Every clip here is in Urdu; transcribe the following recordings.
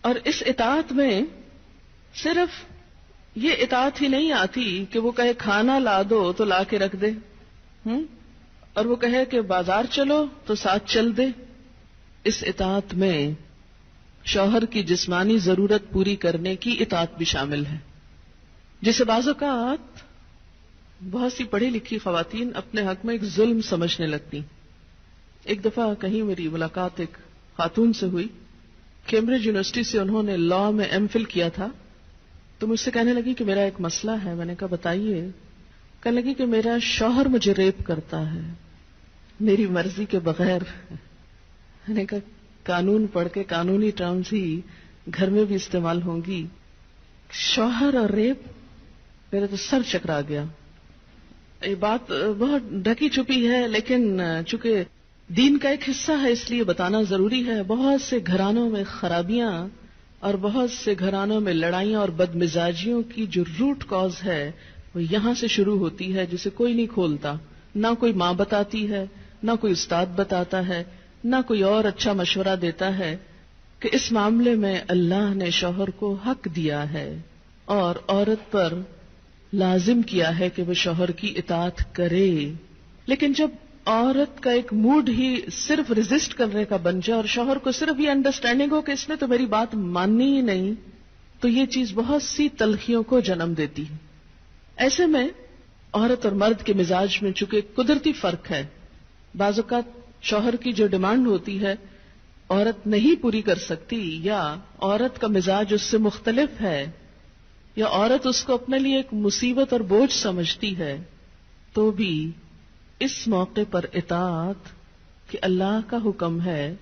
اور اس اطاعت میں صرف یہ اطاعت ہی نہیں آتی کہ وہ کہے کھانا لا دو تو لا کے رکھ دے، اور وہ کہے کہ بازار چلو تو ساتھ چل دے. اس اطاعت میں شوہر کی جسمانی ضرورت پوری کرنے کی اطاعت بھی شامل ہے، جسے بعض اوقات بہت سی پڑھی لکھی خواتین اپنے حق میں ایک ظلم سمجھنے لگتی. ایک دفعہ کہیں میری ملاقات ایک خاتون سے ہوئی، کیمبرج یونیورسٹی سے انہوں نے لاء میں ایم فل کیا تھا. تو مجھ سے کہنے لگی کہ میرا ایک مسئلہ ہے. میں نے کہا بتائیے. کہنے لگی کہ میرا شوہر مجھے ریپ کرتا ہے میری مرضی کے بغیر. میں نے کہا قانون پڑھ کے قانونی ٹرمز ہی گھر میں بھی استعمال ہوں گی. شوہر اور ریپ، میرا تو سر چکرا گیا. یہ بات بہت ڈھکی چھپی ہے لیکن چونکہ دین کا ایک حصہ ہے اس لیے بتانا ضروری ہے. بہت سے گھرانوں میں خرابیاں اور بہت سے گھرانوں میں لڑائیاں اور بدمزاجیوں کی جو روٹ کاز ہے وہ یہاں سے شروع ہوتی ہے، جسے کوئی نہیں کھولتا. نہ کوئی ماں بتاتی ہے، نہ کوئی استاد بتاتا ہے، نہ کوئی اور اچھا مشورہ دیتا ہے کہ اس معاملے میں اللہ نے شوہر کو حق دیا ہے اور عورت پر لازم کیا ہے کہ وہ شوہر کی اطاعت کرے. لیکن جب عورت کا ایک موڈ ہی صرف ریزسٹ کرنے کا بن جائے اور شوہر کو صرف یہ انڈرسٹینڈنگ ہو کہ اس نے تو میری بات ماننی ہی نہیں، تو یہ چیز بہت سی تلخیوں کو جنم دیتی ہے. ایسے میں عورت اور مرد کے مزاج میں چونکہ قدرتی فرق ہے، بعض اوقات شوہر کی جو ڈیمانڈ ہوتی ہے عورت نہیں پوری کر سکتی، یا عورت کا مزاج اس سے مختلف ہے، یا عورت اس کو اپنے لیے ایک مصیبت اور بوجھ سمجھتی ہے، تو بھی اس موقع پر اطاعت کہ اللہ کا حکم ہے.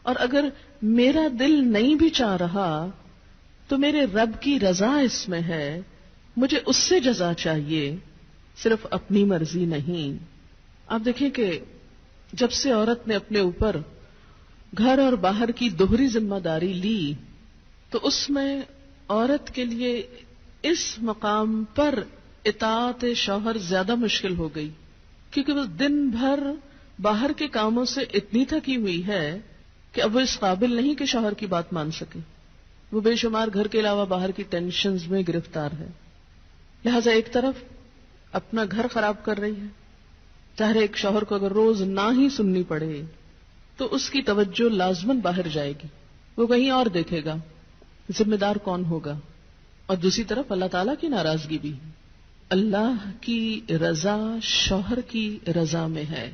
اور اگر میرا دل نہیں بھی چاہ رہا تو میرے رب کی رضا اس میں ہے، مجھے اس سے جزا چاہیے، صرف اپنی مرضی نہیں. آپ دیکھیں کہ جب سے عورت نے اپنے اوپر گھر اور باہر کی دوہری ذمہ داری لی تو اس میں عورت کے لیے اس مقام پر اطاعت شوہر زیادہ مشکل ہو گئی، کیونکہ وہ دن بھر باہر کے کاموں سے اتنی تھکی ہوئی ہے کہ اب وہ اس قابل نہیں کہ شوہر کی بات مان سکے. وہ بے شمار گھر کے علاوہ باہر کی ٹینشنز میں گرفتار ہے. لہذا ایک طرف اپنا گھر خراب کر رہی ہے، چاہے ایک شوہر کو اگر روز نہ ہی سننی پڑے تو اس کی توجہ لازماً باہر جائے گی، وہ کہیں اور دیکھے گا، ذمہ دار کون ہوگا. اور دوسری طرف اللہ تعالیٰ کی ناراضگی بھی. اللہ کی رضا شوہر کی رضا میں ہے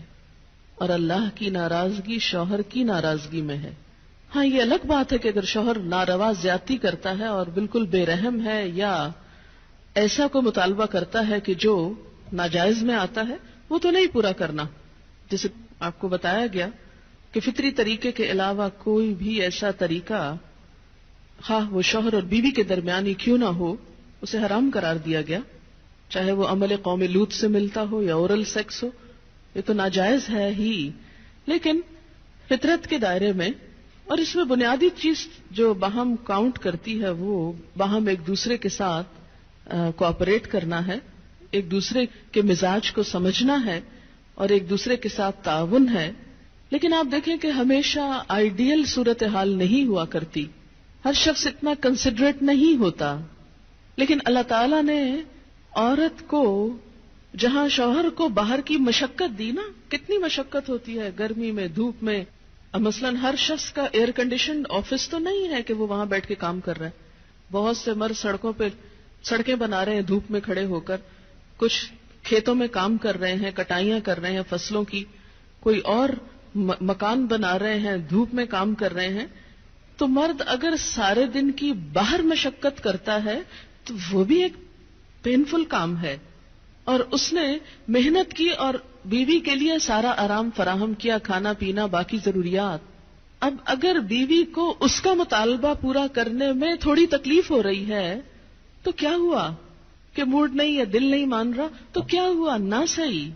اور اللہ کی ناراضگی شوہر کی ناراضگی میں ہے. ہاں یہ الگ بات ہے کہ اگر شوہر ناروا زیادتی کرتا ہے اور بالکل بے رحم ہے یا ایسا کو مطالبہ کرتا ہے کہ جو ناجائز میں آتا ہے، وہ تو نہیں پورا کرنا. جیسے آپ کو بتایا گیا کہ فطری طریقے کے علاوہ کوئی بھی ایسا طریقہ خواہ وہ شوہر اور بیوی کے درمیان ہی کیوں نہ ہو اسے حرام قرار دیا گیا، چاہے وہ عمل قوم لوط سے ملتا ہو یا اورل سیکس ہو، یہ تو ناجائز ہے ہی. لیکن فطرت کے دائرے میں، اور اس میں بنیادی چیز جو باہم کاؤنٹ کرتی ہے وہ باہم ایک دوسرے کے ساتھ کوآپریٹ کرنا ہے، ایک دوسرے کے مزاج کو سمجھنا ہے اور ایک دوسرے کے ساتھ تعاون ہے. لیکن آپ دیکھیں کہ ہمیشہ آئیڈیل صورتحال نہیں ہوا کرتی، ہر شخص اتنا کنسیڈریٹ نہیں ہوتا. لیکن اللہ تعالیٰ نے عورت کو جہاں شوہر کو باہر کی مشقت دی نا، کتنی مشقت ہوتی ہے گرمی میں، دھوپ میں. اب مثلاً ہر شخص کا ایئر کنڈیشنڈ آفس تو نہیں ہے کہ وہ وہاں بیٹھ کے کام کر رہا ہے. بہت سے مرد سڑکوں پہ سڑکیں بنا رہے ہیں دھوپ میں کھڑے ہو کر، کچھ کھیتوں میں کام کر رہے ہیں، کٹائیاں کر رہے ہیں فصلوں کی، کوئی اور مکان بنا رہے ہیں، دھوپ میں کام کر رہے ہیں. تو مرد اگر سارے دن کی باہر مشقت کرتا ہے تو وہ بھی ایک پینفل کام ہے، اور اس نے محنت کی اور بیوی کے لیے سارا آرام فراہم کیا، کھانا پینا باقی ضروریات. اب اگر بیوی کو اس کا مطالبہ پورا کرنے میں تھوڑی تکلیف ہو رہی ہے تو کیا ہوا کہ موڈ نہیں یا دل نہیں مان رہا تو کیا ہوا، نہ صحیح.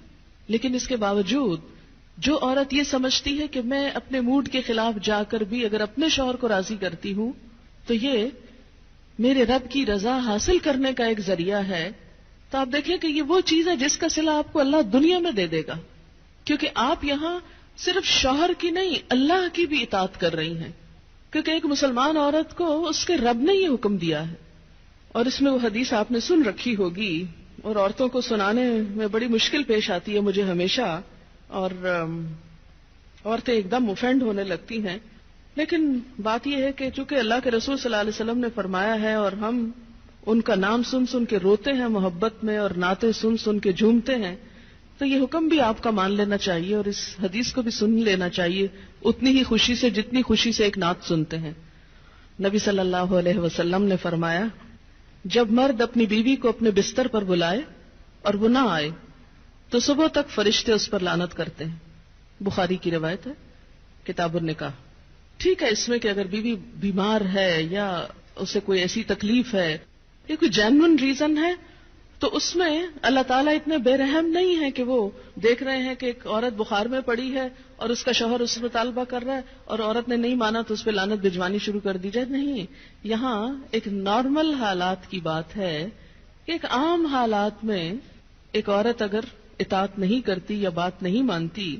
لیکن اس کے باوجود جو عورت یہ سمجھتی ہے کہ میں اپنے موڈ کے خلاف جا کر بھی اگر اپنے شوہر کو راضی کرتی ہوں تو یہ میرے رب کی رضا حاصل کرنے کا ایک ذریعہ ہے، تو آپ دیکھیں کہ یہ وہ چیز ہے جس کا صلہ آپ کو اللہ دنیا میں دے دے گا، کیونکہ آپ یہاں صرف شوہر کی نہیں اللہ کی بھی اطاعت کر رہی ہیں. کیونکہ ایک مسلمان عورت کو اس کے رب نے یہ حکم دیا ہے. اور اس میں وہ حدیث آپ نے سن رکھی ہوگی اور عورتوں کو سنانے میں بڑی مشکل پیش آتی ہے مجھے ہمیشہ, اور عورتیں ایک دم اوفینڈ ہونے لگتی ہیں. لیکن بات یہ ہے کہ چونکہ اللہ کے رسول صلی اللہ علیہ وسلم نے فرمایا ہے اور ہم ان کا نام سن سن کے روتے ہیں محبت میں اور نعتیں سن سن کے جھومتے ہیں, تو یہ حکم بھی آپ کا مان لینا چاہیے اور اس حدیث کو بھی سن لینا چاہیے اتنی ہی خوشی سے جتنی خوشی سے ایک نعت سنتے ہیں. نبی صلی اللہ علیہ وسلم نے فرمایا, جب مرد اپنی بیوی کو اپنے بستر پر بلائے اور وہ نہ آئے تو صبح تک فرشتے اس پر لعنت کرتے ہیں. بخاری کی روایت ہے, کتاب النکاح. ٹھیک ہے اس میں کہ اگر بیوی بیمار ہے یا اسے کوئی ایسی تکلیف ہے یا کوئی جینون ریزن ہے تو اس میں اللہ تعالیٰ اتنے بے رحم نہیں ہے کہ وہ دیکھ رہے ہیں کہ ایک عورت بخار میں پڑی ہے اور اس کا شوہر اس سے مطالبہ کر رہا ہے اور عورت نے نہیں مانا تو اس پہ لعنت بھجوانی شروع کر دی جائے. نہیں, یہاں ایک نارمل حالات کی بات ہے کہ ایک عام حالات میں ایک عورت اگر اطاعت نہیں کرتی یا بات نہیں مانتی.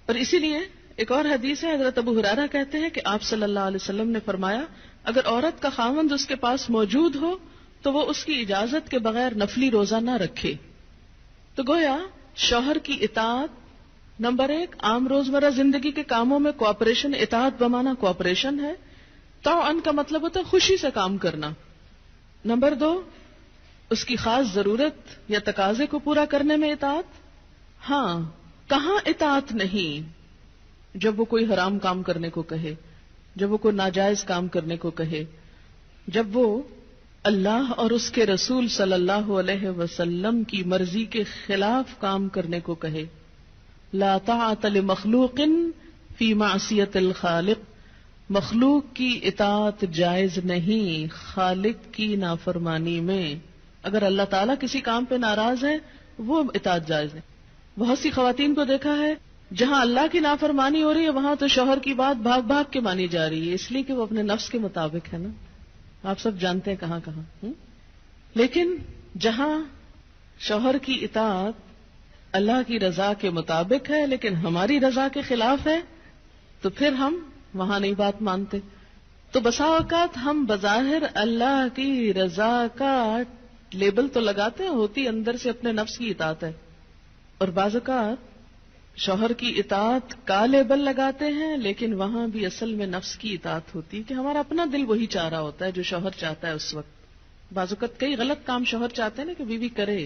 اور اسی لیے ایک اور حدیث ہے, حضرت ابو ہریرہ کہتے ہیں کہ آپ صلی اللہ علیہ وسلم نے فرمایا, اگر عورت کا خاوند اس کے پاس موجود ہو تو وہ اس کی اجازت کے بغیر نفلی روزہ نہ رکھے. تو گویا شوہر کی اطاعت نمبر 1 عام روزمرہ زندگی کے کاموں میں کوآپریشن, اطاعت بمانا کوآپریشن ہے. طوعاً کا مطلب ہوتا ہے خوشی سے کام کرنا. نمبر 2 اس کی خاص ضرورت یا تقاضے کو پورا کرنے میں اطاعت. ہاں, کہاں اطاعت نہیں؟ جب وہ کوئی حرام کام کرنے کو کہے, جب وہ کوئی ناجائز کام کرنے کو کہے, جب وہ اللہ اور اس کے رسول صلی اللہ علیہ وسلم کی مرضی کے خلاف کام کرنے کو کہے. لا طاعت لمخلوق فی معصیت الخالق, مخلوق کی اطاعت جائز نہیں خالق کی نافرمانی میں. اگر اللہ تعالیٰ کسی کام پہ ناراض ہے وہ اطاعت جائز نہیں. بہت سی خواتین کو دیکھا ہے جہاں اللہ کی نافرمانی ہو رہی ہے وہاں تو شوہر کی بات بھاگ بھاگ کے مانی جا رہی ہے, اس لیے کہ وہ اپنے نفس کے مطابق ہے نا. آپ سب جانتے ہیں کہاں کہاں. لیکن جہاں شوہر کی اطاعت اللہ کی رضا کے مطابق ہے لیکن ہماری رضا کے خلاف ہے تو پھر ہم وہاں نہیں بات مانتے. تو بسا اوقات ہم بظاہر اللہ کی رضا کا لیبل تو لگاتے ہیں, ہوتی اندر سے اپنے نفس کی اطاعت ہے. اور بعض اوقات شوہر کی اطاعت کا لیبل لگاتے ہیں لیکن وہاں بھی اصل میں نفس کی اطاعت ہوتی ہے کہ ہمارا اپنا دل وہی چاہ رہا ہوتا ہے جو شوہر چاہتا ہے اس وقت. بعض اوقات کئی غلط کام شوہر چاہتے ہیں نا کہ بیوی کرے,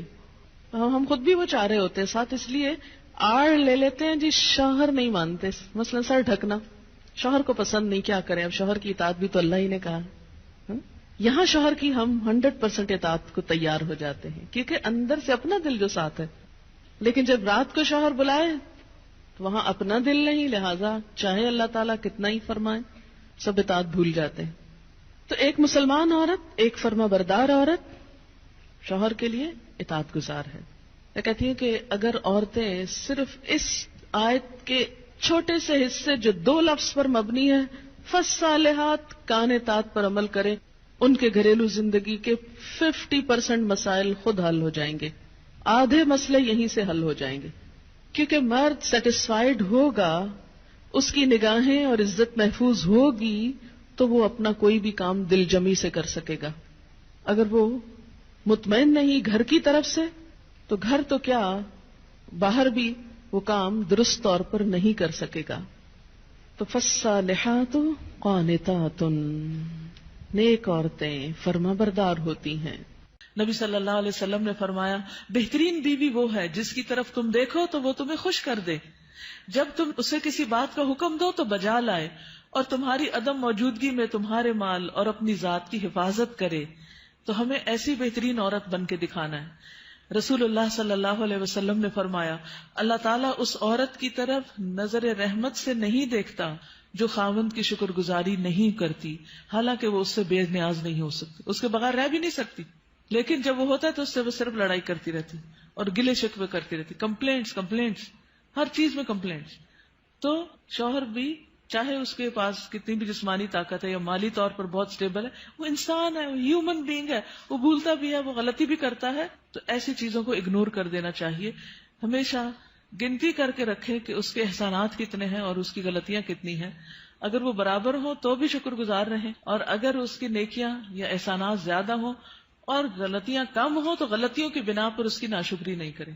ہم خود بھی وہ چاہ رہے ہوتے ہیں ساتھ, اس لیے آڑ لے لیتے ہیں جی شوہر نہیں مانتے. مثلا سر ڈھکنا شوہر کو پسند نہیں, کیا کریں, اب شوہر کی اطاعت بھی تو اللہ ہی نے کہا. یہاں شوہر کی ہم 100% اطاعت کو تیار ہو جاتے ہیں کیونکہ اندر سے اپنا دل جو ساتھ ہے. لیکن جب رات کو شوہر بلائے تو وہاں اپنا دل نہیں, لہذا چاہے اللہ تعالیٰ کتنا ہی فرمائے سب اطاعت بھول جاتے ہیں. تو ایک مسلمان عورت, ایک فرما بردار عورت شوہر کے لیے اطاعت گزار ہے. میں کہتی ہوں کہ اگر عورتیں صرف اس آیت کے چھوٹے سے حصے جو 2 لفظ پر مبنی ہے فالصالحات قانتات پر عمل کریں, ان کے گھریلو زندگی کے 50% مسائل خود حل ہو جائیں گے. آدھے مسئلے یہیں سے حل ہو جائیں گے کیونکہ مرد سیٹسفائیڈ ہوگا, اس کی نگاہیں اور عزت محفوظ ہوگی تو وہ اپنا کوئی بھی کام دل جمی سے کر سکے گا. اگر وہ مطمئن نہیں گھر کی طرف سے تو گھر تو کیا باہر بھی وہ کام درست طور پر نہیں کر سکے گا. تو فالصالحات قانتات, نیک عورتیں فرما بردار ہوتی ہیں. نبی صلی اللہ علیہ وسلم نے فرمایا, بہترین بیوی وہ ہے جس کی طرف تم دیکھو تو وہ تمہیں خوش کر دے, جب تم اسے کسی بات کا حکم دو تو بجا لائے, اور تمہاری عدم موجودگی میں تمہارے مال اور اپنی ذات کی حفاظت کرے. تو ہمیں ایسی بہترین عورت بن کے دکھانا ہے. رسول اللہ صلی اللہ علیہ وسلم نے فرمایا, اللہ تعالیٰ اس عورت کی طرف نظر رحمت سے نہیں دیکھتا جو خاوند کی شکر گزاری نہیں کرتی, حالانکہ وہ اس سے بے نیاز نہیں ہو سکتی, اس کے بغیر رہ بھی نہیں سکتی, لیکن جب وہ ہوتا ہے تو اس سے وہ صرف لڑائی کرتی رہتی اور گلے شکوے کرتی رہتی, کمپلینٹس ہر چیز میں کمپلینٹس. تو شوہر بھی چاہے اس کے پاس کتنی بھی جسمانی طاقت ہے یا مالی طور پر بہت سٹیبل ہے, وہ انسان ہے, وہ ہیومن بینگ ہے, وہ بھولتا بھی ہے, وہ غلطی بھی کرتا ہے. تو ایسی چیزوں کو اگنور کر دینا چاہیے. ہمیشہ گنتی کر کے رکھے کہ اس کے احسانات کتنے ہیں اور اس کی غلطیاں کتنی ہیں. اگر وہ برابر ہو تو بھی شکر گزار رہیں، اور اگر اس کی نیکیاں یا احسانات زیادہ ہوں اور غلطیاں کم ہوں تو غلطیوں کی بنا پر اس کی ناشکری نہیں کریں.